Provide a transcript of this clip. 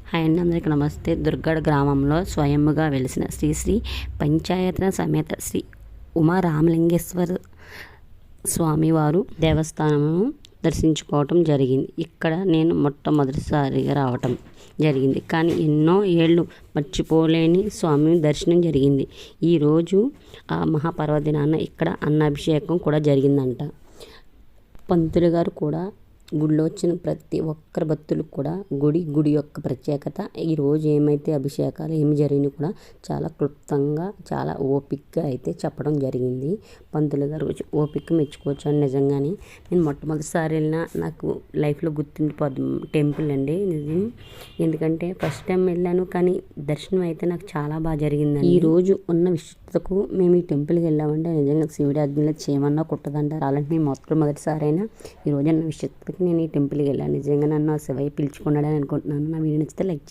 Hi అండి, అందరికీ నమస్తే. దుర్గడ గ్రామంలో స్వయంగా వెలిసిన శ్రీ శ్రీ పంచాయతన సమేత శ్రీ ఉమారామలింగేశ్వర స్వామివారు దేవస్థానము దర్శించుకోవటం జరిగింది. ఇక్కడ నేను మొట్టమొదటిసారిగా రావటం జరిగింది. కానీ ఎన్నో ఏళ్ళు మర్చిపోలేని స్వామి దర్శనం జరిగింది. ఈరోజు ఆ మహాపర్వదినాన ఇక్కడ అన్నాభిషేకం కూడా జరిగిందంట. పంతులు గారు కూడా గుడిలో వచ్చిన ప్రతి ఒక్కరి భక్తులకు కూడా గుడి యొక్క ప్రత్యేకత, ఈరోజు ఏమైతే అభిషేకాలు ఏమి జరిగినాయి కూడా చాలా క్లుప్తంగా చాలా ఓపికగా అయితే చెప్పడం జరిగింది. పంతులు గారు ఓపిక మెచ్చుకోవచ్చు. నిజంగానే నేను మొట్టమొదటిసారి వెళ్ళిన నాకు లైఫ్లో గుర్తుండిపోద్ది టెంపుల్ అండి నిజం. ఎందుకంటే ఫస్ట్ టైం వెళ్ళాను, కానీ దర్శనం అయితే నాకు చాలా బాగా జరిగిందండి. ఈరోజు ఉన్న విశిష్టతకు మేము ఈ టెంపుల్కి వెళ్ళామంటే నిజంగా శివుడి ఆజ్ఞలో చేయమన్నా కుట్టదంటారు. అలాంటి నేను మొట్టమొదటిసారైనా ఈరోజు అన్న విశిష్టతకి నేను ఈ టెంపుల్కి వెళ్ళాను. నిజంగా నన్ను శివయ్య పిలుచుకున్నాడని అనుకుంటున్నాను. నా వీడియో నచ్చితే లైక్